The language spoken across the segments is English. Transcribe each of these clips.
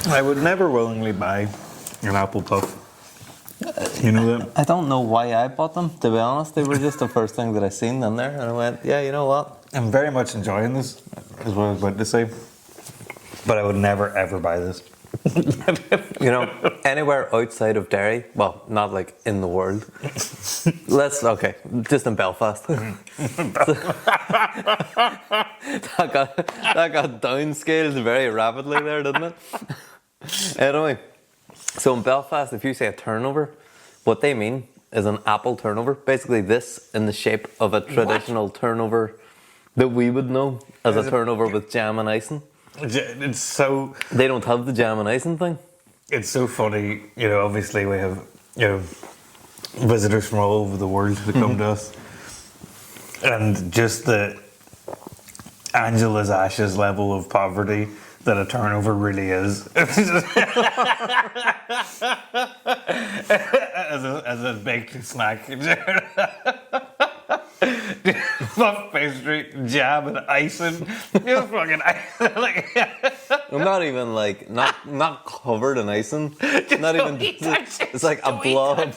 I would never willingly buy an apple puff. You know that? I don't know why I bought them, to be honest. They were just the first thing that I seen in there. And I went, yeah, you know what? I'm very much enjoying this, is what I was about to say. But I would never, ever buy this. You know, anywhere outside of Derry, well, not like in the world. Okay, just in Belfast. that got downscaled very rapidly there, didn't it? Anyway, so in Belfast, if you say a turnover, what they mean is an apple turnover. Basically, this in the shape of a traditional turnover that we would know as a turnover with jam and icing. It's so... They don't have the jam and icing thing. It's so funny, you know, obviously we have, you know, visitors from all over the world who come to us. And just the Angela's Ashes level of poverty that a turnover really is. as a baked snack. Puff pastry, jam and icing. You fucking icing. I'm not even like not covered in icing. Not even. It's like a blob.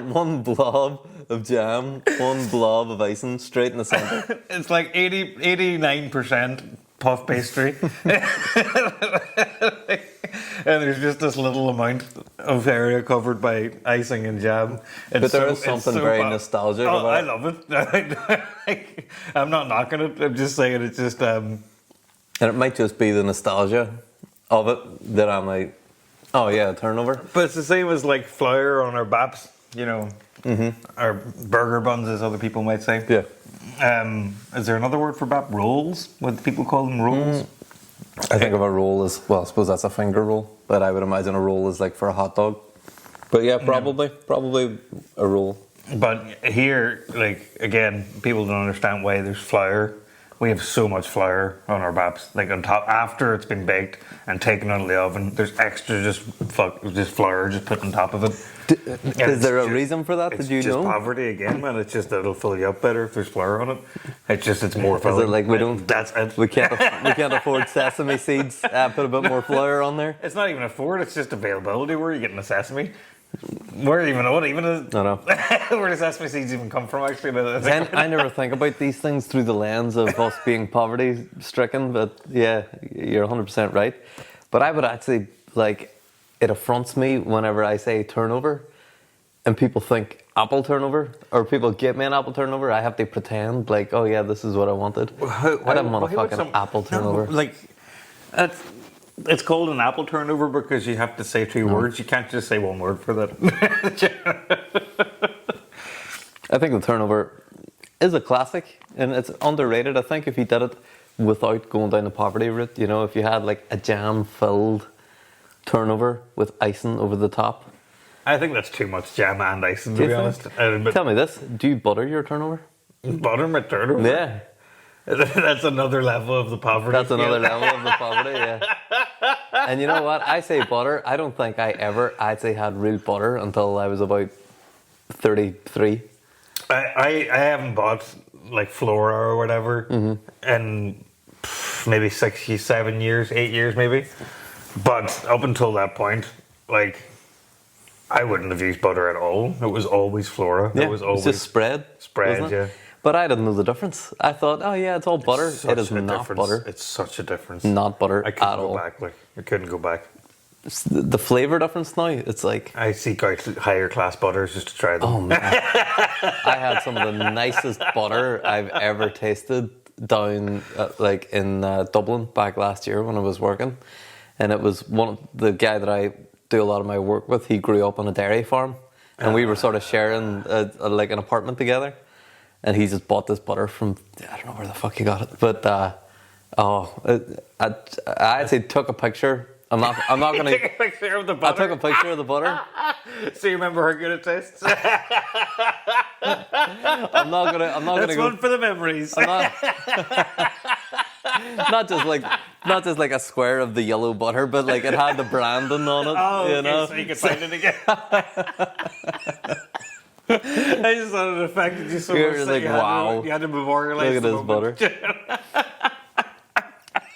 One blob of jam, one blob of icing, straight in the center. It's like 89% puff pastry. And there's just this little amount of area covered by icing and jam. But there is something very nostalgic about it. I love it. I'm not knocking it. I'm just saying it's just... And it might just be the nostalgia of it that I'm like, oh yeah, turnover. But it's the same as like flour on our baps, you know, our burger buns, as other people might say. Yeah. Is there another word for bap? Rolls? What people call them, rolls? I think of a roll as, well, I suppose that's a finger roll, but I would imagine a roll is like for a hot dog. But yeah, probably a roll. But here, like, again, people don't understand why there's flour. We have so much flour on our baps, like on top, after it's been baked and taken out of the oven, there's extra just flour just put on top of it. Is there a reason for that? Did you know? It's just poverty again, man. It's just that it'll fill you up better if there's flour on it. It's more filling. Is it like we don't? That's it. We can't afford sesame seeds. Put a bit more flour on there. It's not even afford. It's just availability. Where are you getting the sesame? Where even what even is? No. Where does sesame seeds even come from? Actually, I never think about these things through the lens of us being poverty stricken. But yeah, you're 100% right. But I would actually like. It affronts me whenever I say turnover and people think apple turnover, or people give me an apple turnover. I have to pretend like, oh yeah, this is what I wanted. I didn't want a fucking apple turnover. No, like, it's called an apple turnover because you have to say two words. You can't just say one word for that. I think the turnover is a classic and it's underrated. I think if you did it without going down the poverty route, you know, if you had like a jam-filled turnover with icing over the top. I think that's too much jam and icing, to be honest. Tell me this, do you butter your turnover? Butter my turnover? Yeah. That's another level of the poverty. That's another level of the poverty, yeah. And you know what? I say butter. I don't think I ever actually had real butter until I was about 33. I haven't bought like Flora or whatever in maybe 8 years maybe. But up until that point, like, I wouldn't have used butter at all. It was always Flora. Yeah, it was always just spread. Spread, yeah. But I didn't know the difference. I thought, oh yeah, it's all butter. It is not butter. It's such a difference. Not butter I couldn't at go all. back. Like, I couldn't go back. It's the flavour difference now, it's like... I seek out higher class butters just to try them. Oh man. I had some of the nicest butter I've ever tasted down in Dublin back last year when I was working. And it was the guy that I do a lot of my work with. He grew up on a dairy farm, and we were sort of sharing like an apartment together. And he just bought this butter from, I don't know where the fuck he got it, but I actually took a picture. I'm not going to take a picture of the butter. I took a picture of the butter. So you remember how good it tastes? I'm not gonna. That's one for the memories. Not just like a square of the yellow butter, but like it had the branding on it. Oh, you okay, know? so you could find it again. I just thought it affected you so much. You're like, wow. You had to memorialize look at this butter.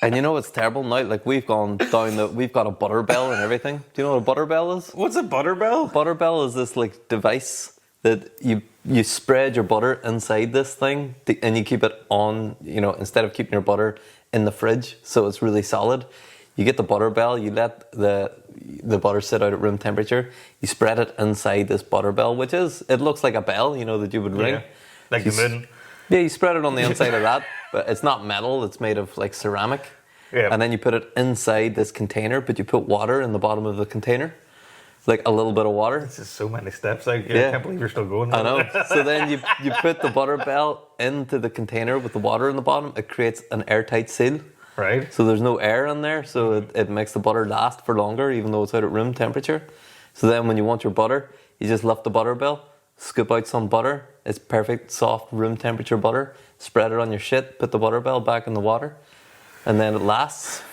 And you know what's terrible now? Like we've got a butter bell and everything. Do you know what a butter bell is? What's a butter bell? Butter bell is this like device that you spread your butter inside this thing and you keep it on, instead of keeping your butter in the fridge so it's really solid. You get the butter bell, you let the butter sit out at room temperature, you spread it inside this butter bell, it looks like a bell, that you would ring. Yeah, like the moon. Yeah, you spread it on the inside of that, but it's not metal, it's made of like ceramic. Yeah. And then you put it inside this container, but you put water in the bottom of the container. Like a little bit of water. This is so many steps. I can't believe you're still going. I know. So then you put the butter bell into the container with the water in the bottom. It creates an airtight seal. Right. So there's no air in there. So it makes the butter last for longer, even though it's out at room temperature. So then when you want your butter, you just lift the butter bell, scoop out some butter. It's perfect, soft, room temperature butter. Spread it on your shit, put the butter bell back in the water. And then it lasts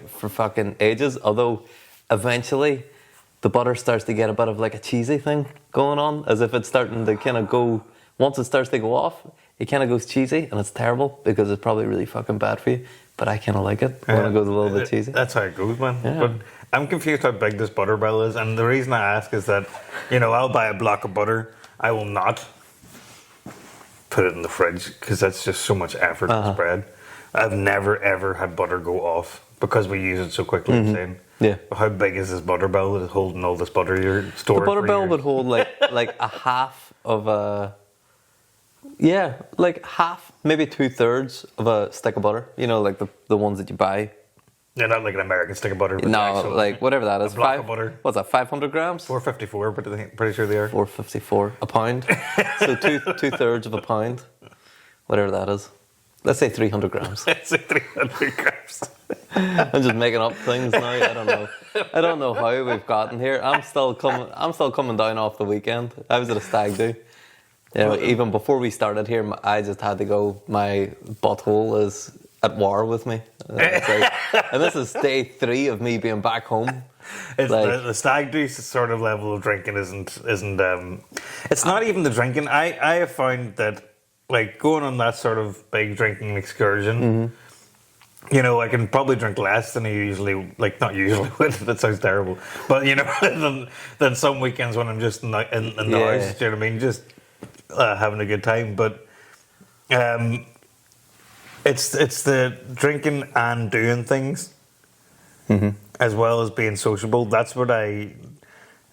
for fucking ages. Although eventually the butter starts to get a bit of like a cheesy thing going on, as if it's starting to kind of go, once it starts to go off, it kind of goes cheesy, and it's terrible because it's probably really fucking bad for you, but I kind of like it when it goes a little bit cheesy. That's how it goes, man. Yeah. But I'm confused how big this butter bell is, and the reason I ask is that, I'll buy a block of butter, I will not put it in the fridge, because that's just so much effort to spread. I've never ever had butter go off, because we use it so quickly. Yeah. How big is this butter bell that is holding all this butter you're storing? The butter for bell years? would hold like a half of a, like half, maybe 2/3 of a stick of butter. Like the ones that you buy. Yeah, not like an American stick of butter. But No, actual, like whatever that is. a block of butter. What's that? 500 grams. 454, but I think pretty sure they are. 454 a pound. So 2/3 of a pound, whatever that is. Let's say 300 grams. Let's say 300 grams. I'm just making up things now. I don't know how we've gotten here. I'm still coming down off the weekend. I was at a stag do. Even before we started here, I just had to go. My butthole is at war with me. And this is day 3 of me being back home. It's the stag do sort of level of drinking isn't. It's not even the drinking. I have found that, like, going on that sort of big drinking excursion, I can probably drink less than I usually, not usually would. That sounds terrible, but than some weekends when I'm just in the house. Do you know what I mean? Just having a good time. But it's the drinking and doing things, as well as being sociable. That's what I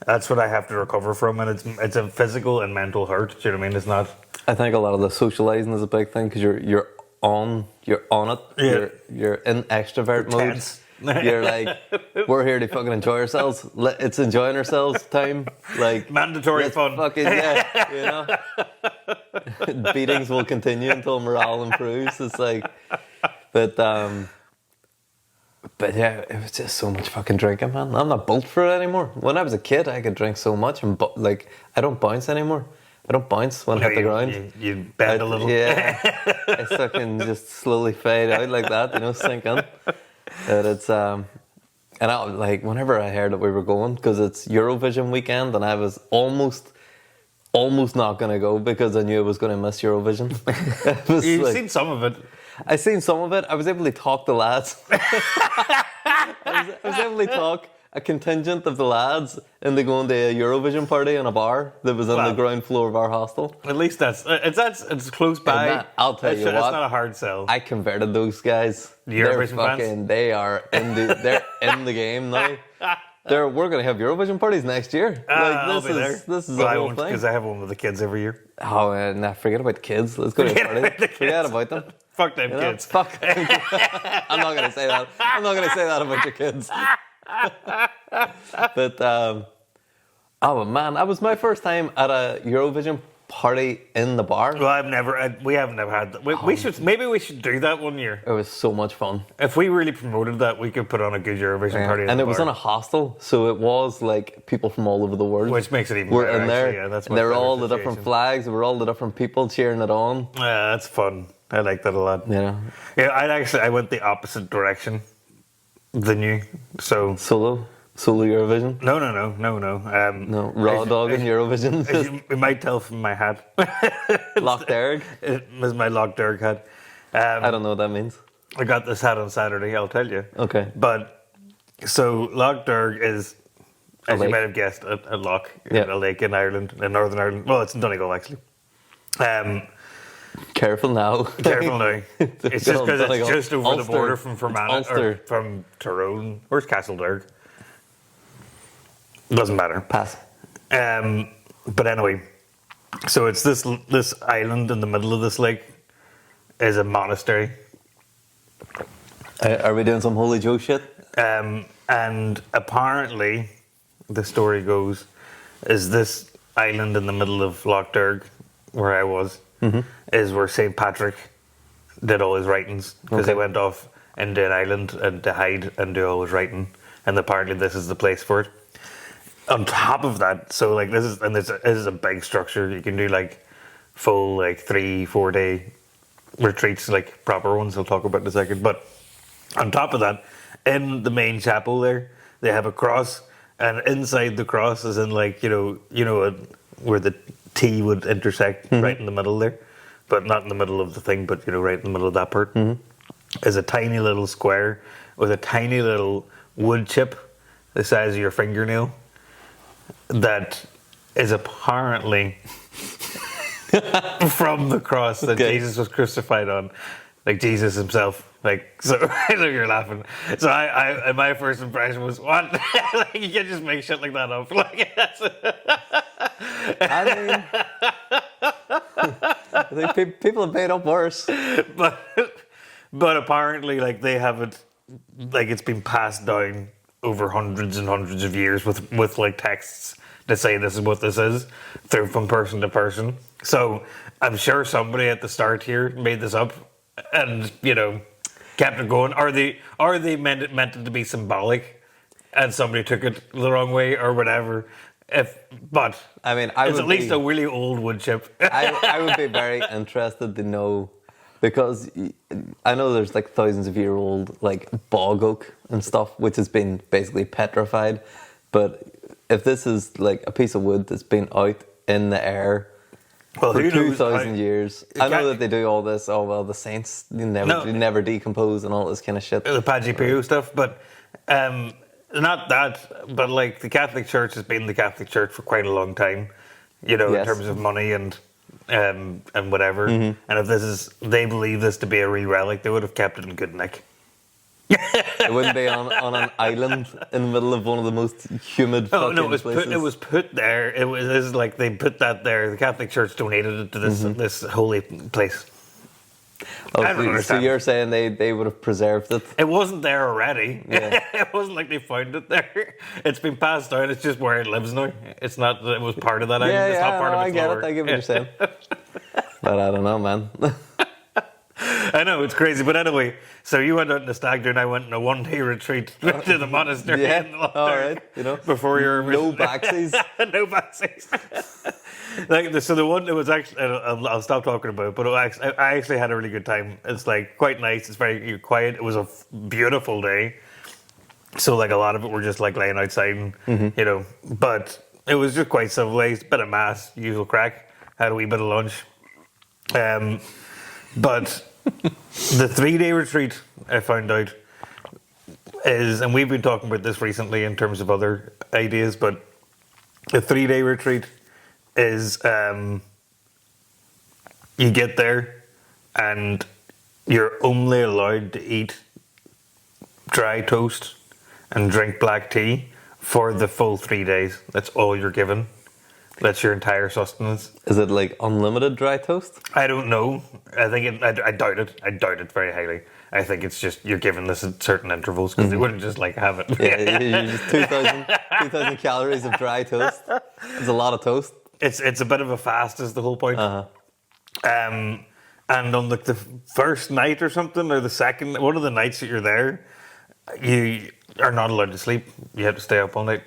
have to recover from, and it's a physical and mental hurt. Do you know what I mean? It's not. I think a lot of the socializing is a big thing because you're on it. Yeah. You're in extrovert mode. Tense. You're like, we're here to fucking enjoy ourselves. It's enjoying ourselves time. Like Mandatory fun. Fucking Beatings will continue until morale improves. It's like, but yeah, it was just so much fucking drinking, man. I'm not built for it anymore. When I was a kid, I could drink so much, and I don't bounce anymore. I don't bounce when I hit the ground. You bend a little. Yeah, I fucking just slowly fade out like that, sink in. And it's and I whenever I heard that we were going, because it's Eurovision weekend, and I was almost not going to go because I knew I was going to miss Eurovision. You've seen some of it. I seen some of it. I was able to talk the lads. I was able to talk a contingent of the lads into going to a Eurovision party in a bar that was on the ground floor of our hostel. At least it's close by. I'll tell you what. It's not a hard sell. I converted those guys. The Eurovision fans? They are they're in the game now. We're going to have Eurovision parties next year. I'll be there. This is the whole thing. Because I have one with the kids every year. Oh, forget about the kids. Let's go to a party. Forget about them. Fuck them kids. Fuck them. I'm not going to say that. I'm not going to say that about your kids. But oh man, that was my first time at a Eurovision party in the bar. Well, we haven't ever had that. Maybe we should do that one year. It was so much fun. If we really promoted that, we could put on a good Eurovision party. And it was in a hostel, so it was like people from all over the world. Which makes it even better. We're in there. Actually, yeah, that's and they were all the different flags. They were all the different people cheering it on. Yeah, that's fun. I like that a lot. Yeah. Yeah, I went the opposite direction than you. So Solo Eurovision? No. No, raw dog in Eurovision. As you might tell from my hat. Loch Derg? It was my Loch Derg hat. I don't know what that means. I got this hat on Saturday, I'll tell you. Okay. But, so Loch Derg is, as you lake. might have guessed, a loch, Yeah. a lake in Ireland, in Northern Ireland. Well, it's in Donegal, actually. Careful now. Careful now. It's just because it's just over Ulster. the border from Fermanagh, It's or Ulster. from Tyrone. Where's Castle Derg? Doesn't matter. Pass. But anyway, so it's this island in the middle of this lake is a monastery. Are we doing some Holy Joe shit? And apparently, the story goes, is this island in the middle of Loch Derg, where I was, is where St. Patrick did all his writings. Because he went off into an island and to hide and do all his writing. And apparently this is the place for it. On top of that, so like this is a big structure. You can do like full like 3-4 day retreats, like proper ones I'll talk about in a second. But on top of that, in the main chapel there, they have a cross, and inside the cross is in like where the T would intersect right in the middle there, but not in the middle of the thing, but right in the middle of that part is a tiny little square with a tiny little wood chip the size of your fingernail that is apparently from the cross that Jesus was crucified on, like Jesus himself. Like, so I know you're laughing. So I my first impression was, what? Like, you can't just make shit like that up. Like, that's I think people have made up worse. but apparently, like, they have it, like, it's been passed down over hundreds and hundreds of years with like texts to say this is what this is, through from person to person. So I'm sure somebody at the start here made this up and kept it going. Are they meant it to be symbolic and somebody took it the wrong way or whatever? But I mean, it's at least a really old wood chip. I would be very interested to know, because I know there's like thousands of year old like bog oak and stuff which has been basically petrified, but if this is like a piece of wood that's been out in the air for 2,000 years, I know that they do all this. Oh well, the saints never decompose and all this kind of shit. The Pagipeo stuff, but not that. But like the Catholic Church has been the Catholic Church for quite a long time, in terms of money and whatever. And if they believe this to be a real relic, they would have kept it in good nick. It wouldn't be on an island in the middle of one of the most humid fucking places. It was put there. It was like they put that there. The Catholic Church donated it to this holy place. I don't understand. So you're saying they would have preserved it? It wasn't there already. Yeah. It wasn't like they found it there. It's been passed down. It's just where it lives now. It's not that it was part of that island. It's not part of its I get lore. it. I get what you're saying. But I don't know, man. I know, it's crazy. But anyway, so you went out in the stag do and I went on a 1-day retreat to the monastery. Yeah, in the Loch all Derg right. Before your no backsies. No backsies. So the one that was actually, I'll stop talking about it, but I actually had a really good time. It's like quite nice. It's very quiet. It was a beautiful day. So like a lot of it were just like laying outside, and, but it was just quite civilized. Bit of mass, usual crack. Had a wee bit of lunch. But the 3-day retreat, I found out, is, and we've been talking about this recently in terms of other ideas, but the 3-day retreat is you get there and you're only allowed to eat dry toast and drink black tea for the full 3 days. That's all you're given. That's your entire sustenance. Is it like unlimited dry toast? I don't know. I think I doubt it. I doubt it very highly. I think it's just you're given this at certain intervals because they wouldn't just like have it. Yeah, you just 2,000 calories of dry toast. It's a lot of toast. It's a bit of a fast is the whole point. And on like the first night or something, or the second, one of the nights that you're there, you are not allowed to sleep. You have to stay up all night,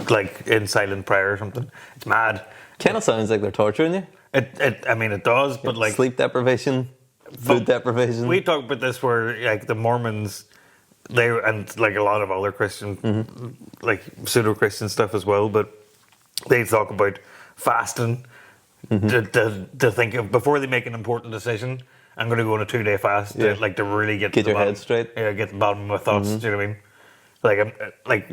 like in silent prayer or something. It's mad. Kind of sounds like they're torturing you. It does, but like sleep deprivation, food deprivation. We talked about this where like the Mormons, and like a lot of other Christian, like pseudo Christian stuff as well, but they talk about fasting to think of before they make an important decision. I'm going to go on a 2-day fast to really get Get to the your head bottom, straight. Yeah, get to the bottom of my thoughts. Do you know what I mean? Like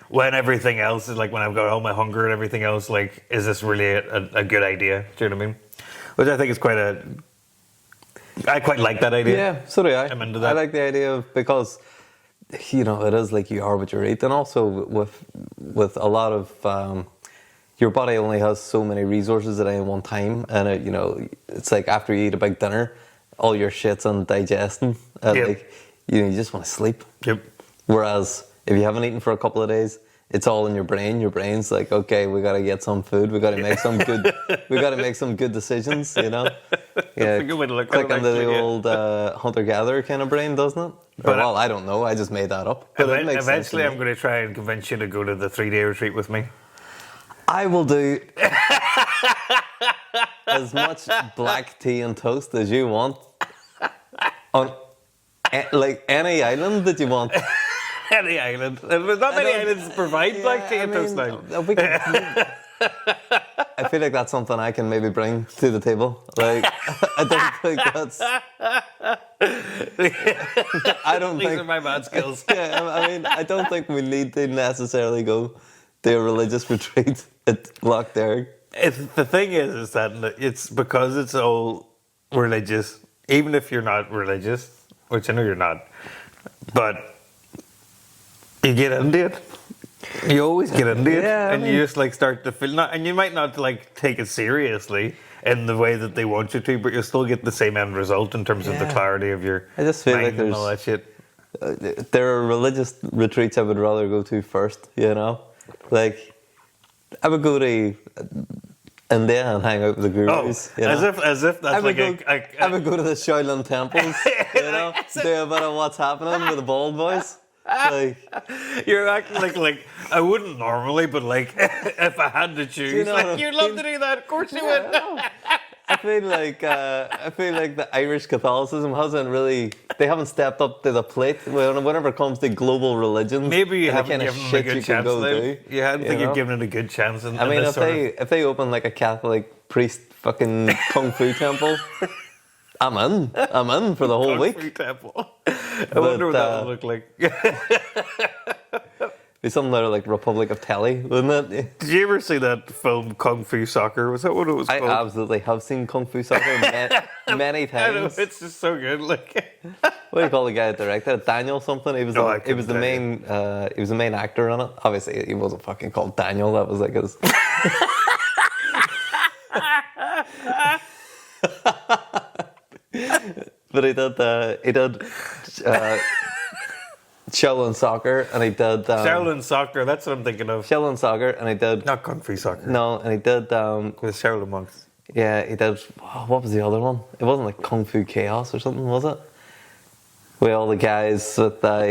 when everything else is like when I've got all my hunger and everything else, like, is this really a good idea? Do you know what I mean? Which I think is I quite like that idea. Yeah, so do I. I'm into that. I like the idea of, because, you know, it is like you are what you eat, and also with a lot of your body only has so many resources at any one time, and it's like after you eat a big dinner, all your shit's undigesting, and like you just want to sleep. Yep. Whereas if you haven't eaten for a couple of days, it's all in your brain. Your brain's like, okay, we got to get some food. We got to make some good. We got to make some good decisions. You know. Yeah. That's a good way to look at click it, into the actually, old hunter-gatherer kind of brain, doesn't it? But well, I don't know. I just made that up. But it makes sense eventually, to I'm me. going to try and convince you to go to the 3-day retreat with me. I will do as much black tea and toast as you want on like any island that you want. Any island. There's not many islands that provide black tea and toast now. I feel like that's something I can maybe bring to the table. Like, I don't think that's. I don't These think. are my bad skills. Yeah, I mean, I don't think we need to necessarily go to a religious retreat at Loch Derg. The thing is that it's because it's all religious, even if you're not religious, which I know you're not, but you get into it. You always get into it, and you just like start to feel, and you might not like take it seriously in the way that they want you to, but you'll still get the same end result in terms of the clarity of your I just feel mind like and all that shit. There are religious retreats I would rather go to first, you know? Like, I would go to India and hang out with the gurus. You know? as if that's I would like I would go to the Shaolin temples, you know? Do a bit of what's happening with the bald boys. Like, you're acting like I wouldn't normally, but like if I had to choose, you know like, you'd love to do that. Of course you would. I feel like the Irish Catholicism they haven't stepped up to the plate whenever it comes to global religions. Maybe you and the haven't kind of given them a shit good you can chance. go Though. do, You hadn't think know? you'd given it a good chance. I mean, if they open like a Catholic priest fucking kung fu temple, I'm in for the whole week. Kung Fu temple. I wonder what that would look like. Be something out of like Republic of Telly, wouldn't it? Did you ever see that film Kung Fu Soccer? Was that what it was called? I absolutely have seen Kung Fu Soccer many I know, times. it's just so good. Like, What do you call the guy that directed it? Daniel something. He was the main actor on it. Obviously, he wasn't fucking called Daniel. That was like his. But he did Shaolin Soccer, and he did Shaolin Soccer, that's what I'm thinking of. Shaolin Soccer, and he did Not Kung Fu Soccer. no, and he did With Shaolin monks. yeah, he did. What was the other one? It wasn't like Kung Fu Chaos or something, was it? With all the guys that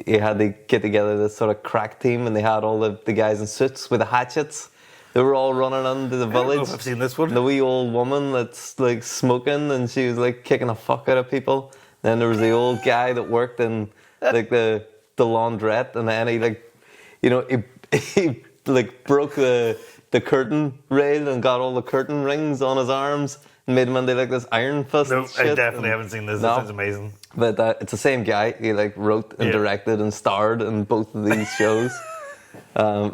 he had to get together this sort of crack team, and they had all the guys in suits with the hatchets. They were all running into the I don't know village. if I've seen this one. The wee old woman that's like smoking, and she was like kicking the fuck out of people. Then there was the old guy that worked in like the laundrette, and then he like, he like broke the curtain rail and got all the curtain rings on his arms and made him into like this iron fist. No, shit. I definitely haven't seen this. No. This is amazing. But it's the same guy. He like wrote and directed and starred in both of these shows,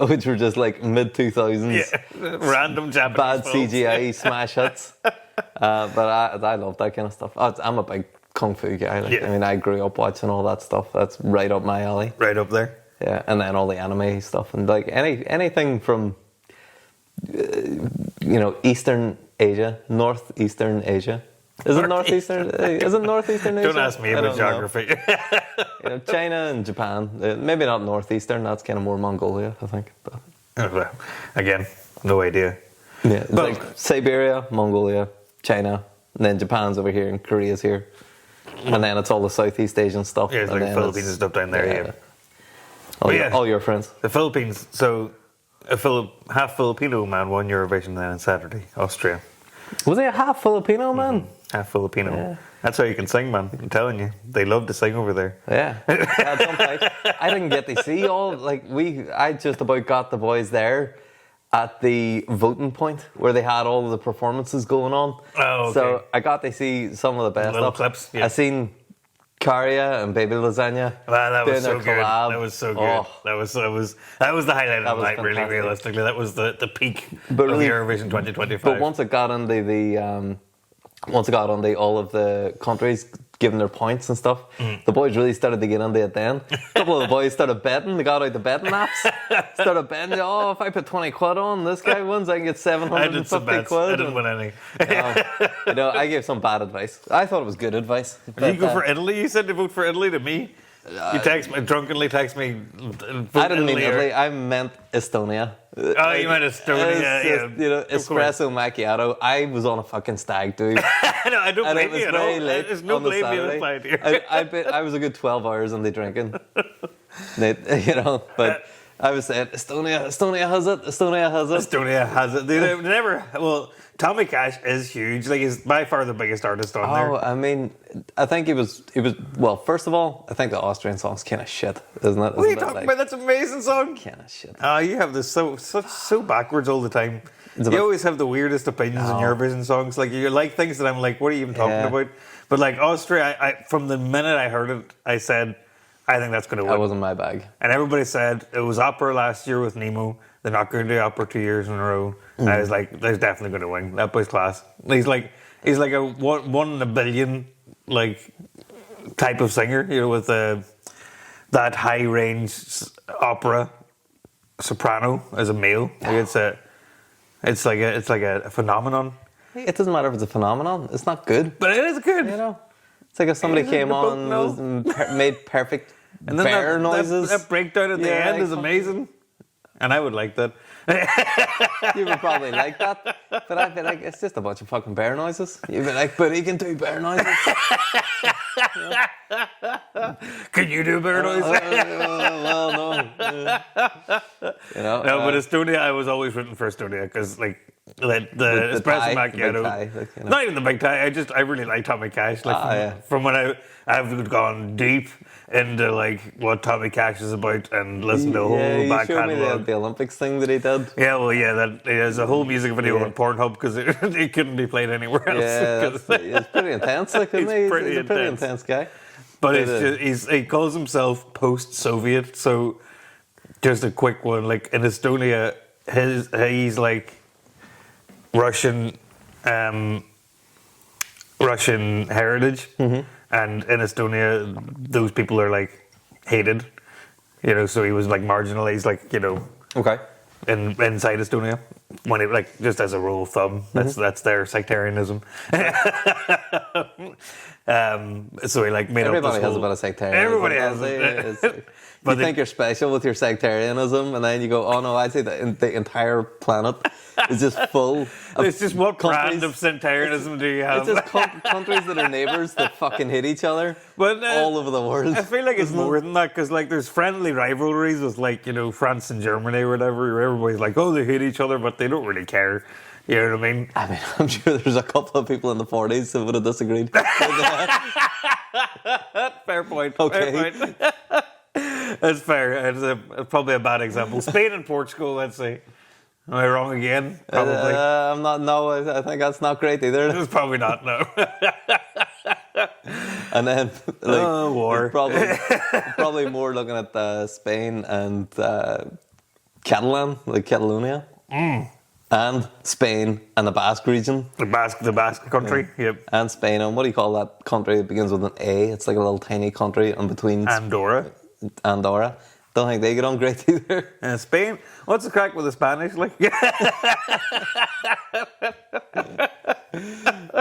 which were just like mid 2000s. Yeah, random Japanese Bad films. CGI smash hits. But I love that kind of stuff. I'm a big kung fu guy. Like, Yeah. I mean, I grew up watching all that stuff. That's right up my alley. Right up there. Yeah, and then all the anime stuff and like anything from Eastern Asia, Northeastern Asia. Is it Northeastern? Is it Northeastern Asia? Don't ask me I about don't know. geography. China and Japan. Maybe not Northeastern. That's kind of more Mongolia, I think. But, Again, no idea. yeah, it's But- like Siberia, Mongolia, China, and then Japan's over here and Korea's here. And then it's all the Southeast Asian stuff. Yeah, it's and like then Philippines and stuff down there, yeah. All your friends. The Philippines, so a half Filipino man won Eurovision then on Saturday, Austria. Was he a half Filipino man? Half Filipino. Yeah. That's how you can sing, man. I'm telling you. They love to sing over there. Yeah. I didn't get to see all, like, I just about got the boys there at the voting point where they had all of the performances going on. Oh, okay. So I got to see some of the best Little stuff. clips, yeah. I seen Karia and Baby Lasagna. Man, that was doing so their good. collab. That was so good. Oh. That was the highlight of the was night. Really, fantastic. realistically, that was the peak But of really- Eurovision 2025. But once it got into all of the countries giving their points and stuff, the boys really started to get into it then. A couple of the boys started betting. They got out the betting apps. Started betting. Oh, if I put 20 quid on, this guy wins, I can get I 750 did some bets. quid. I didn't win any. I gave some bad advice. I thought it was good advice. Did you go for Italy? You said to vote for Italy to me. You drunkenly text me. I didn't mean Italy. I meant Estonia. Oh, you meant Estonia. It's just, Yeah, espresso macchiato. I was on a fucking stag do. No, I don't And blame it was you at very all. late There's no on the blame being Saturday. applied here. I was a good 12 hours in the drinking. But I was saying, Estonia has it. Estonia has it. Estonia has it. They never. Well, Tommy Cash is huge. Like, he's by far the biggest artist on there. Oh, I mean, I think he was. Well, first of all, I think the Austrian song's kind of shit, isn't it? What are you talking about? That's an amazing song. Kind of shit. You have this so backwards all the time. It's You always have the weirdest opinions on Eurovision songs. Like, you like things that I'm like, what are you even talking Yeah. about? But like Austria, I from the minute I heard it, I said, I think that's going to win. That wasn't my bag. And everybody said it was opera last year with Nemo. They're not going to do opera 2 years in a row. And I was like, they're definitely going to win. That boy's class. He's like a one in a billion like type of singer. With that high range opera soprano as a male. Like it's like a phenomenon. It doesn't matter if it's a phenomenon. It's not good. But it is good. It's like if somebody Is it came the book? on No. and made perfect And then bear noises. That breakdown at the Yeah, end is exactly. amazing. And I would like that. You would probably like that, but I'd be like, it's just a bunch of fucking bear noises. You'd be like, but he can do bear noises. Can you do bear noise? Well, no. No, but Estonia, I was always rooting for Estonia because the espresso tie, the big macchiato. tie, Not even the big tie. I really like Tommy Cash. From when I've gone deep into what Tommy Cash is about and listened to a whole you back showed me catalogue. the Olympics thing that he did. Yeah, well, that there's a whole music video on Pornhub because it couldn't be played anywhere else. Yeah, 'Cause- it's pretty intense, isn't he? It's pretty He's a pretty intense. intense guy. But he calls himself post-Soviet, so just a quick one. Like in Estonia, he's like Russian heritage, and in Estonia, those people are like hated. So he was like marginalized, Okay. inside Estonia. When it just as a rule of thumb, that's their sectarianism. So he made Everybody up this has whole, a bit of sectarianism. Everybody has don't they? it. It's like, But you think you're special with your sectarianism, and then you go, "Oh no, I'd say the entire planet is just full." Of It's just what brand countries. of sectarianism do you have? It's just countries that are neighbours that fucking hate each other But, all over the world. I feel like it's more than that because there's friendly rivalries with France and Germany or whatever. Where everybody's like, oh, they hate each other, but they don't really care. You know what I mean? I mean, I'm sure there's a couple of people in the 40s who would have disagreed. Fair point. Okay. Fair point. That's fair. It's probably a bad example. Spain and Portugal, let's say. Am I wrong again? Probably. I'm not. No, I think that's not great either. It's probably not, no. And then, war. probably more looking at Spain and Catalan, Catalonia, and Spain and the Basque region, The Basque country, yep. and Spain. And what do you call that country that begins with an A? It's like a little tiny country in between Andorra. Andorra. Don't think they get on great either. And Spain, what's the crack with the Spanish?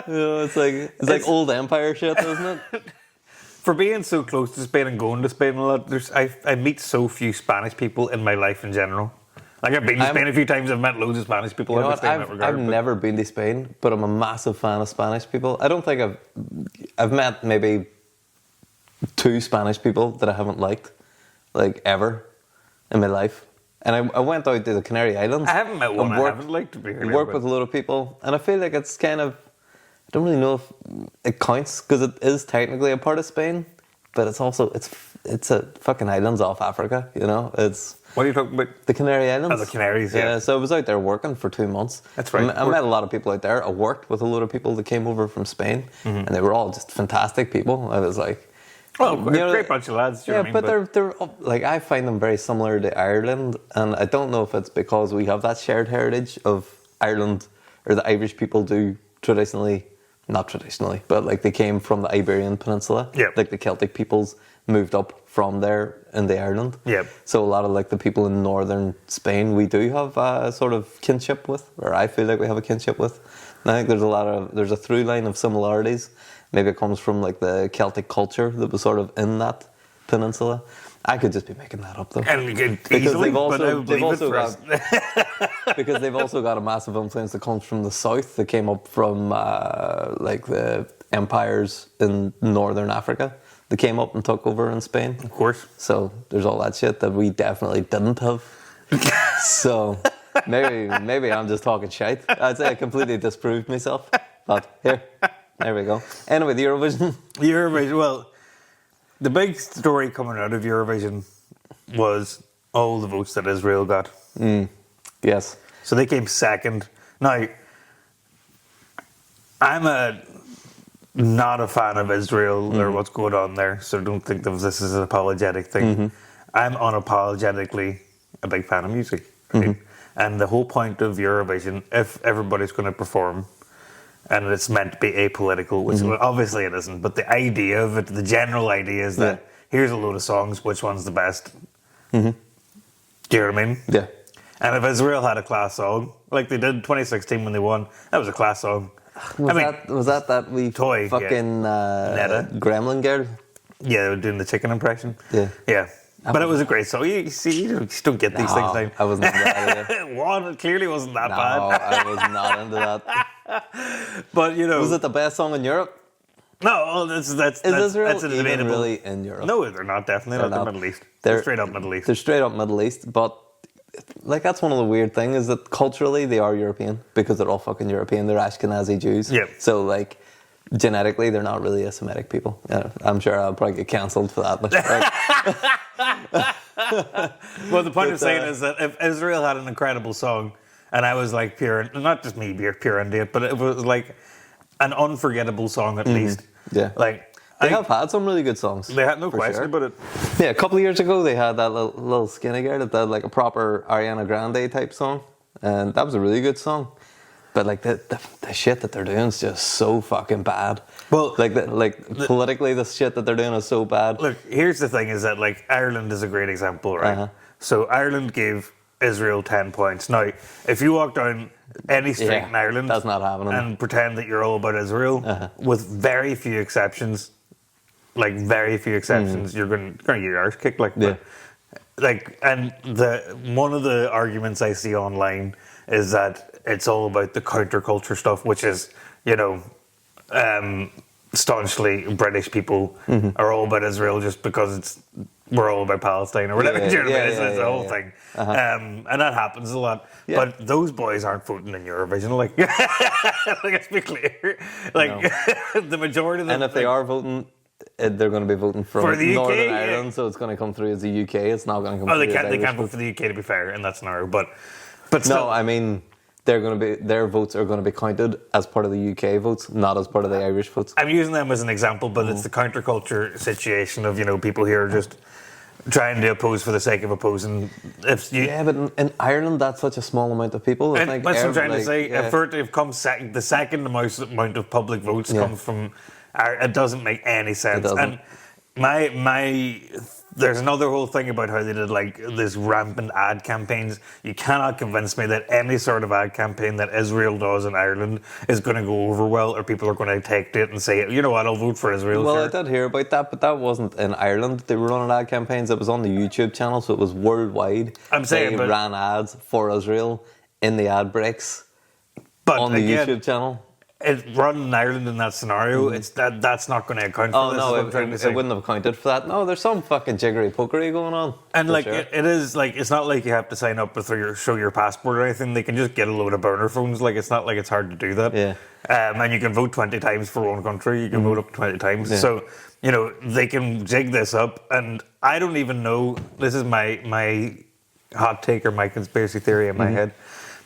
It's like old empire shit, isn't it? For being so close to Spain and going to Spain a lot, I meet so few Spanish people in my life in general. I've been to Spain a few times. I've met loads of Spanish people. You know I what? understand that regard, I've but- never been to Spain, but I'm a massive fan of Spanish people. I don't think I've met maybe 2 Spanish people that I haven't liked, ever in my life. And I went out to the Canary Islands. I haven't met one and I haven't liked, to be fair. worked with a lot of people, and I feel like it's kind of, I don't really know if it counts because it is technically a part of Spain, but it's also it's a fucking islands off Africa, you know. It's What are you talking about? the Canary Islands. Oh, the Canaries, yeah. So I was out there working for 2 months. That's right. I met a lot of people out there. I worked with a lot of people that came over from Spain, and they were all just fantastic people. I was like, Well, great bunch of lads. yeah, but they're like, I find them very similar to Ireland, and I don't know if it's because we have that shared heritage of Ireland, or the Irish people do traditionally, not traditionally, but like they came from the Iberian Peninsula. Yeah. Like the Celtic peoples moved up from there into Ireland. Yeah. So a lot of like the people in northern Spain, we do have a sort of kinship with, or I feel like we have a kinship with. And I think there's a through line of similarities. Maybe it comes from like the Celtic culture that was sort of in that peninsula. I could just be making that up though. And you could Because easily, they've also- but I would they've believe it also first. Because they've also got a massive influence that comes from the south, that came up from like the empires in northern Africa that came up and took over in Spain. Of course. So there's all that shit that we definitely didn't have. So maybe I'm just talking shite. I'd say I completely disproved myself. But there we go. Anyway, the Eurovision. Eurovision, well, the big story coming out of Eurovision was all the votes that Israel got. Yes. So they came second. Now, I'm not a fan of Israel or what's going on there, so don't think of this as an apologetic thing. I'm unapologetically a big fan of music. Right? And the whole point of Eurovision, if everybody's going to perform, and it's meant to be apolitical, which obviously it isn't, but the idea of it, the general idea is that here's a load of songs, which one's the best? Do you know what I mean? Yeah. And if Israel had a class song, like they did in 2016 when they won, that was a class song. Was that wee Toy, fucking Netta. gremlin girl? Yeah, they were doing the chicken impression. Yeah. Yeah. But it was a great song. You see, you just don't get these things now. I wasn't into that either. One, it clearly wasn't that No, bad. I was not into that. But, you know. Was it the best song in Europe? No, well, that's Israel that's a even debatable. really in Europe? No, they're not. Definitely They're not. not. The Middle East. They're straight up Middle East. They're straight up Middle East, but like that's one of the weird things is that culturally they are European because they're all fucking European. They're Ashkenazi Jews. Yep. So like genetically they're not really a Semitic people. I'm sure I'll probably get cancelled for that. But, Well, the point of saying is that if Israel had an incredible song, and I was like pure, not just me pure into it, but it was like an unforgettable song at least. Yeah. Like they have had some really good songs. They had no for question sure. about it. Yeah, a couple of years ago they had that little skinny girl that did like a proper Ariana Grande type song, and that was a really good song. But like the shit that they're doing is just so fucking bad. Well, politically, the shit that they're doing is so bad. Look, here's the thing: is that like Ireland is a great example, right? Uh-huh. So Ireland gave Israel 10 points. Now, if you walk down any street in Ireland, that's not happening, and pretend that you're all about Israel, with very few exceptions, you're going to get your arse kicked. And one of the arguments I see online is that it's all about the counterculture stuff, which is, staunchly British people are all about Israel just because we're all about Palestine or whatever. It's the whole thing. And that happens a lot. Yeah. But those boys aren't voting in Eurovision. Let's be clear. The majority of them. And if they are voting, they're going to be voting from for the Northern UK, Ireland, so it's going to come through as the UK. It's not going to come through they as can't Irish vote for the UK, to be fair, and that's narrow. But still. No, I mean, their votes are going to be counted as part of the UK votes, not as part of the Irish votes. I'm using them as an example, but it's the counterculture situation of, people here just trying to oppose for the sake of opposing. But in Ireland, that's such a small amount of people. That's what I'm trying to say. Yeah. For it to have come the second amount of public votes comes from, it doesn't make any sense. And there's another whole thing about how they did this rampant ad campaigns. You cannot convince me that any sort of ad campaign that Israel does in Ireland is going to go over well, or people are going to take to it and say, you know what, I'll vote for Israel. Well, sure. I did hear about that, but that wasn't in Ireland. They were running ad campaigns. It was on the YouTube channel, so it was worldwide. They ran ads for Israel in the ad breaks on the YouTube channel. run in Ireland in that scenario, it's that's not going to account for Oh this. no, is what I'm trying to say. it wouldn't have accounted for that. No, there's some fucking jiggery pokery going on. And for like sure. it is like it's not like you have to sign up with show your passport or anything. They can just get a load of burner phones. Like it's not like it's hard to do that. Yeah. And you can vote 20 times for one country. You can vote up to 20 times. Yeah. So they can jig this up. And I don't even know. This is my hot take or my conspiracy theory in my head,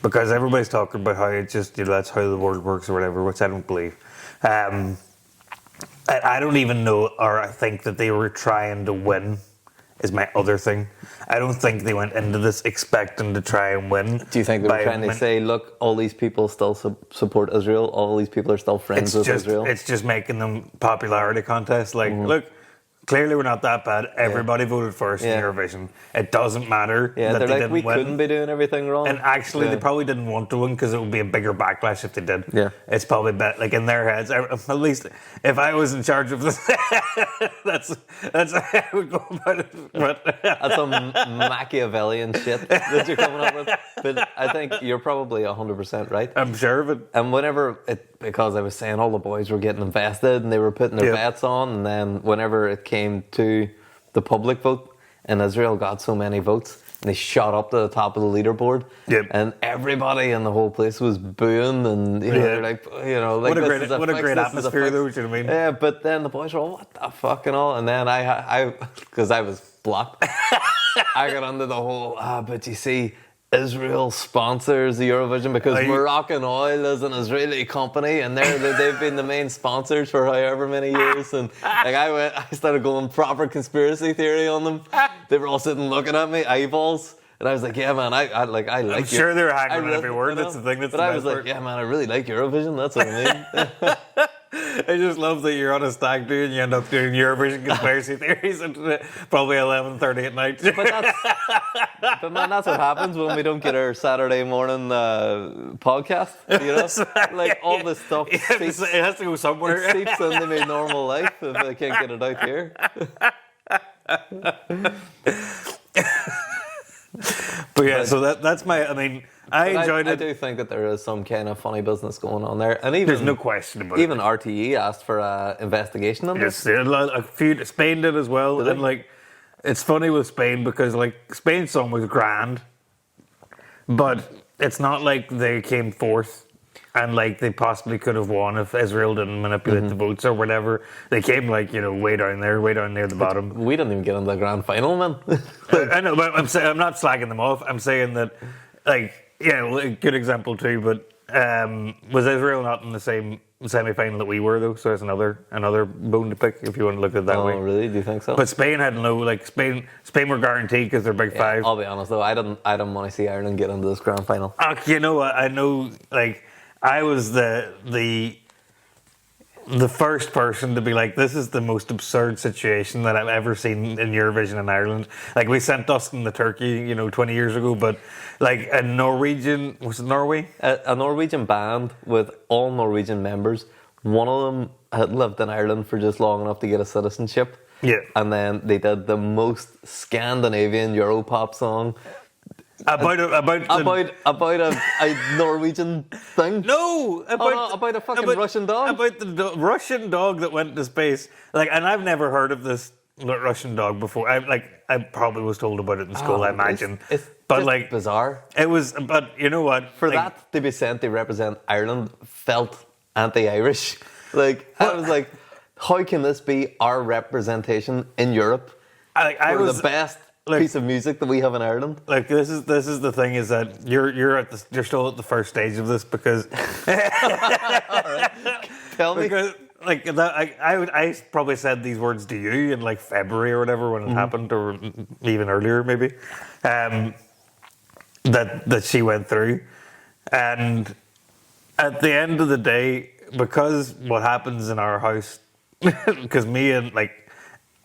because everybody's talking about how it's just that's how the world works or whatever, which I don't believe. I don't even know, or I think that they were trying to win. Is my other thing. I don't think they went into this expecting to try and win. Do you think they were trying to say, look, all these people still support Israel, all these people are still friends with Israel? It's just making them popularity contests. Like, look, clearly we're not that bad. Everybody voted for us in Eurovision. It doesn't matter that they're they like, didn't we win. couldn't be doing everything wrong. And actually, they probably didn't want to win because it would be a bigger backlash if they did. Yeah. It's probably like in their heads. At least if I was in charge of this, that's how I would go about it. But That's some Machiavellian shit that you're coming up with. But I think you're probably 100% right. I'm sure of it. And because I was saying all the boys were getting invested and they were putting their bets on, and then whenever it came to the public vote, and Israel got so many votes, and they shot up to the top of the leaderboard, and everybody in the whole place was booing, and they're like, like what a great atmosphere, though. Do you know what I mean? Yeah, but then the boys were all, what the fuck and all, and then I because I was blocked, I got under the whole, but you see, Israel sponsors the Eurovision because Moroccan Oil is an Israeli company, and they've been the main sponsors for however many years. And like I started going proper conspiracy theory on them. They were all sitting looking at me, eyeballs, and I was like, "Yeah, man, I like." I'm sure they're hanging on every word. That's the thing. That's but I was like, "Yeah, man, I really like Eurovision. That's what I mean." I just love that you're on a stag do and you end up doing Eurovision conspiracy theories at probably 11:30 at night. But man, that's what happens when we don't get our Saturday morning podcast. Like all this stuff seeps, it has to go somewhere. It seeps into my normal life if I can't get it out here. But yeah, so that's my. I mean, I enjoyed it. I do think that there is some kind of funny business going on there, and even there's no question about even RTE asked for an investigation on this. Yes, a few. Spain did as well, and like, it's funny with Spain because like Spain's song was grand, but it's not like they came fourth. And like they possibly could have won if Israel didn't manipulate the votes or whatever. They came like way down near the bottom. We didn't even get into the grand final, man. I know, but I'm not slagging them off. I'm saying that, like, a good example too. But was Israel not in the same semi-final that we were though? So it's another bone to pick if you want to look at it that way. Oh, really? Do you think so? But Spain had Spain were guaranteed because they're Big Five. I'll be honest though, I didn't want to see Ireland get into this grand final. You know what? I know, like. I was the first person to be like, this is the most absurd situation that I've ever seen in Eurovision in Ireland. Like, we sent Dustin to Turkey, 20 years ago, but like a Norwegian, was it Norway? A Norwegian band with all Norwegian members. One of them had lived in Ireland for just long enough to get a citizenship. Yeah. And then they did the most Scandinavian Europop song. About a Norwegian thing? No, about a fucking Russian dog. About the Russian dog that went to space. Like, and I've never heard of this Russian dog before. I probably was told about it in school. I imagine. It's but just like bizarre. It was, but you know what? For that to be sent to represent Ireland felt anti-Irish. Like I was like, how can this be our representation in Europe? I was the best. Piece of music that we have in Ireland. Like this is the thing is that you're still at the first stage of this because. All right. Tell me. Because like that, I probably said these words to you in like February or whatever when it happened, or even earlier maybe. That she went through, and at the end of the day, because what happens in our house, because me and like.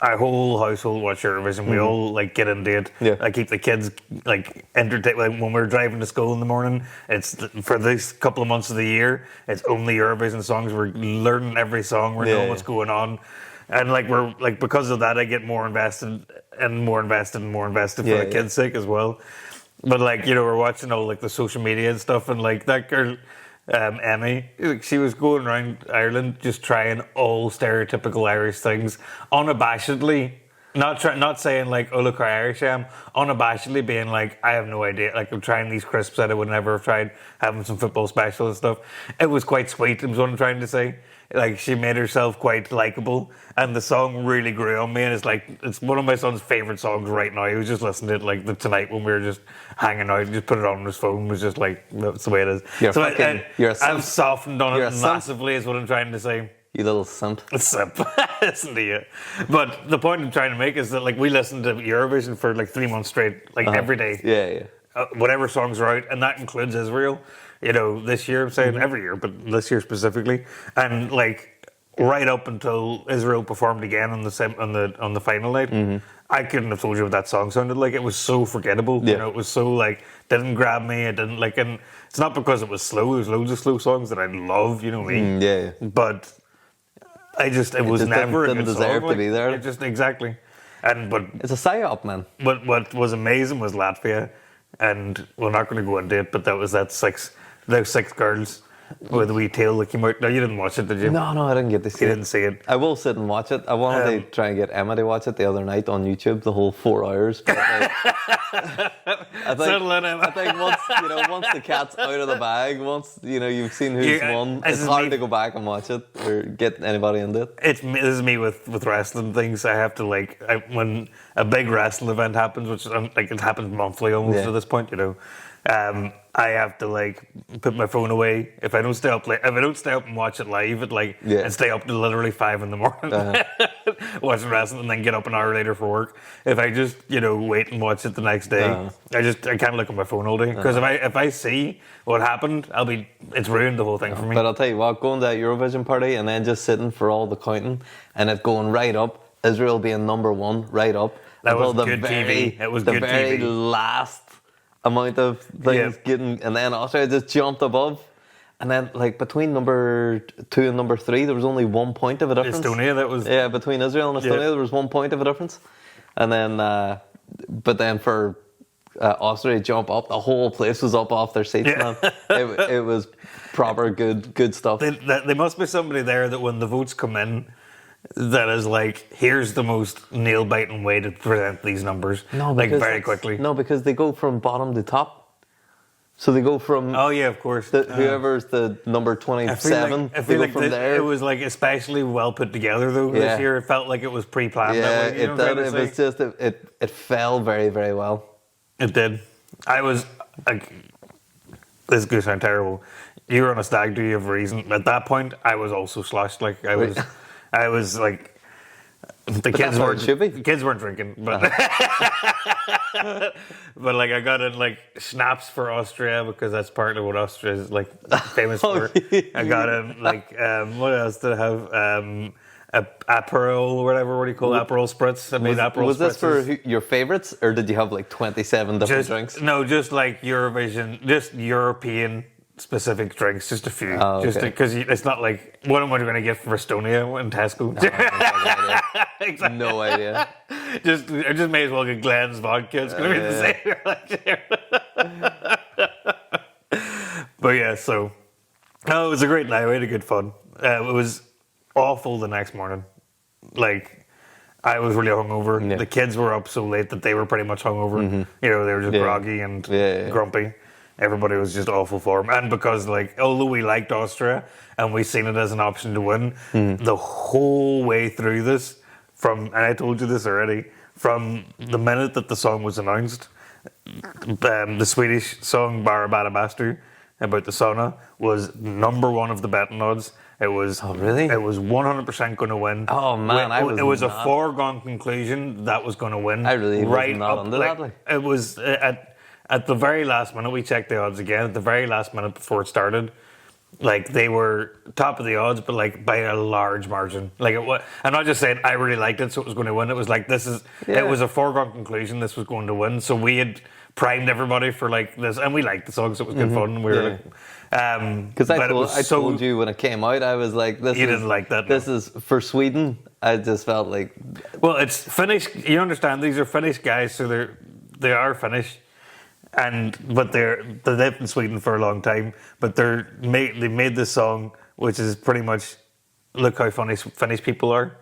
Our whole household watch Eurovision. We all like get into it. Yeah. I keep the kids like entertained. Like when we're driving to school in the morning, it's for this couple of months of the year. It's only Eurovision songs. We're learning every song. We're knowing what's going on, and like we're like because of that, I get more invested for the kids' sake as well. But like we're watching all like the social media and stuff, and like that girl. Emmy. Like, she was going around Ireland just trying all stereotypical Irish things unabashedly. Not saying like, oh look how Irish I am, unabashedly being like, I have no idea. Like, I'm trying these crisps that I would never have tried, having some football special and stuff. It was quite sweet, is what I'm trying to say. Like, she made herself quite likable, and the song really grew on me. And it's one of my son's favorite songs right now. He was just listening to it like tonight when we were just hanging out. He just put it on his phone. It was just like, that's the way it is. I've softened on it massively, is what I'm trying to say. You little simp. Simp. Listen to you. But the point I'm trying to make is that, like, we listened to Eurovision for like 3 months straight, like every day. Yeah. Whatever songs are out, and that includes Israel. You know, this year, I'm saying every year, but this year specifically, and like right up until Israel performed again on the final night, I couldn't have told you what that song sounded like. It was so forgettable. Yeah. You know, it was so like, didn't grab me. It didn't like, and it's not because it was slow. There's loads of slow songs that I love. You know me. Yeah. But it was just never didn't a good deserve song. to be there. It just exactly. But It's a psyop, man. what was amazing was Latvia, and we're not going to go into it, but those six girls with the wee tail that came out. No, you didn't watch it, did you? No, I didn't get to see You it. didn't see it. I will sit and watch it. I wanted to try and get Emma to watch it the other night on YouTube, the whole 4 hours. But Settle in, Emma. I think once the cat's out of the bag, once you've seen who's won, it's hard to go back and watch it or get anybody into it. This is me with wrestling things. I have to when a big wrestling event happens, which it happens monthly almost at this point, I have to put my phone away if I don't stay up and watch it live and stay up till literally 5 a.m. watching wrestling and then get up an hour later for work. If I just wait and watch it the next day, I can't look at my phone all day because if I see what happened, it's ruined the whole thing for me. But I'll tell you what, going to that Eurovision party and then just sitting for all the counting and it going right up, Israel being number 1 right up. That was good TV. It was good TV. The very last amount of things getting, and then Austria just jumped above, and then between number 2 and number 3 there was only 1 point of a difference. Estonia, that was between Israel and Estonia there was 1 point of a difference, and then but then for Austria to jump up, the whole place was up off their seats, man. It was proper good stuff. There must be somebody there that when the votes come in, that is here's the most nail-biting way to present these numbers. Very quickly. No, because they go from bottom to top. So they go from... Oh, yeah, of course. Whoever's the number 27, I feel like from there. It was especially well put together, though, this year. It felt like it was pre-planned. Yeah, it did. It was just... It fell very, very well. It did. I was... this is going to sound terrible. You were on a stag do, you have a reason. At that point, I was also sloshed. I was the kids weren't drinking, but but I got in schnapps for Austria because that's part of what Austria is famous for. I got in what else did I have? Aperol or whatever. What do you call Aperol spritz? I made Aperol. Was this for your favorites, or did you have 27 different drinks? No, just Eurovision, just European specific drinks, just a few, just because it's not what am I going to get for Estonia in Tesco? Exactly. No idea. I just may as well get Glen's vodka. It's going to be the same. But yeah, so it was a great night. We had a good fun. It was awful the next morning. I was really hungover. Yeah. The kids were up so late that they were pretty much hungover. Mm-hmm. They were just groggy and grumpy. Everybody was just awful form. And because, although we liked Austria and we seen it as an option to win, the whole way through this, and I told you this already, from the minute that the song was announced, the Swedish song Bara Bara Bastu about the sauna was number 1 of the betting odds. It was really? It was 100% going to win. Oh man, it was a foregone conclusion that was going to win. I really was not under that. It was at the very last minute, we checked the odds again. At the very last minute before it started, they were top of the odds, but by a large margin. I'm not just saying I really liked it, so it was going to win. It was it was a foregone conclusion. This was going to win. So we had primed everybody for this, and we liked the song, so it was good fun. We were because I told you when it came out, I was like, "This." You didn't like that. This is for Sweden. I just felt like. Well, it's Finnish. You understand? These are Finnish guys, so they are Finnish. but they've lived in Sweden for a long time. But they made this song, which is pretty much look how funny Finnish people are,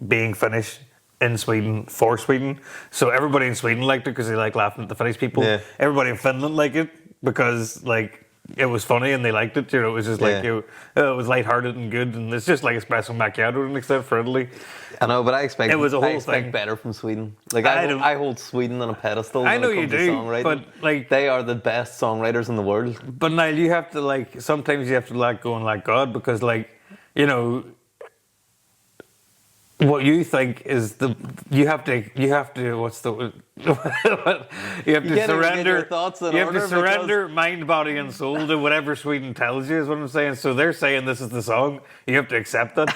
being Finnish in Sweden for Sweden. So everybody in Sweden liked it because they like laughing at the Finnish people. Yeah. Everybody in Finland liked it because like it was funny and they liked it. You know, it was just like it was lighthearted and good, and it's just like espresso macchiato to an extent for Italy. I know, but I expect It was a whole thing better from Sweden. Like I hold Sweden on a pedestal. I know when it you comes to do, songwriting. but like they are the best songwriters in the world. But Niall, you have to like sometimes you have to let go and let God, because like, you know, what you think is you have to what's the you have to surrender mind, body and soul to whatever Sweden tells you, is what I'm saying. So they're saying this is the song, you have to accept it.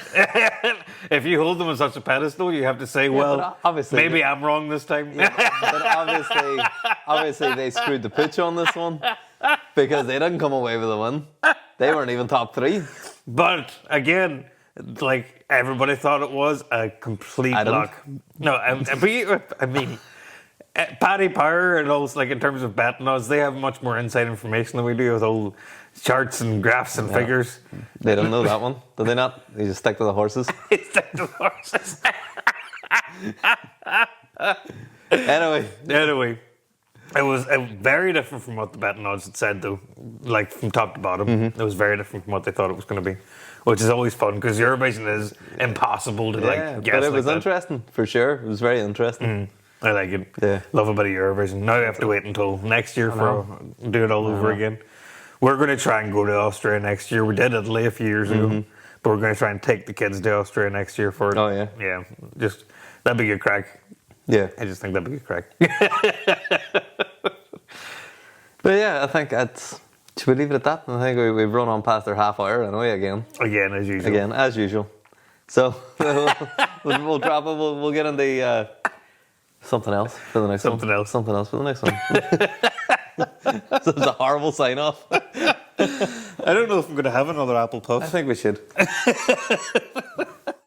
If you hold them on such a pedestal, you have to say, well, obviously maybe I'm wrong this time. But obviously they screwed the pitch on this one, because they didn't come away with a win. They weren't even top 3. But again, like everybody thought it was a complete lock. No, I mean, Paddy Power and all, like in terms of betting odds, they have much more inside information than we do with all charts and graphs and figures. They don't know that one, do they not? They just stick to the horses. They stick to the horses. Anyway. It was very different from what the betting odds had said, though. Like from top to bottom, It was very different from what they thought it was going to be, which is always fun because Eurovision is impossible to guess. But it was interesting for sure. It was very interesting. I like it. Yeah. Love a bit of Eurovision. Now we have to wait until next year for do it all over again. We're going to try and go to Austria next year. We did Italy a few years ago, but we're going to try and take the kids to Austria next year for it. Oh yeah, yeah. Just that'd be a good crack. Yeah, I just think that'd be a good crack. But yeah, I think should we leave it at that? I think we've run on past our half hour anyway again. Again, as usual. So we'll drop it. We'll get into something else for the next one. Something else for the next one. So it's a horrible sign off. I don't know if I'm going to have another apple puff. I think we should.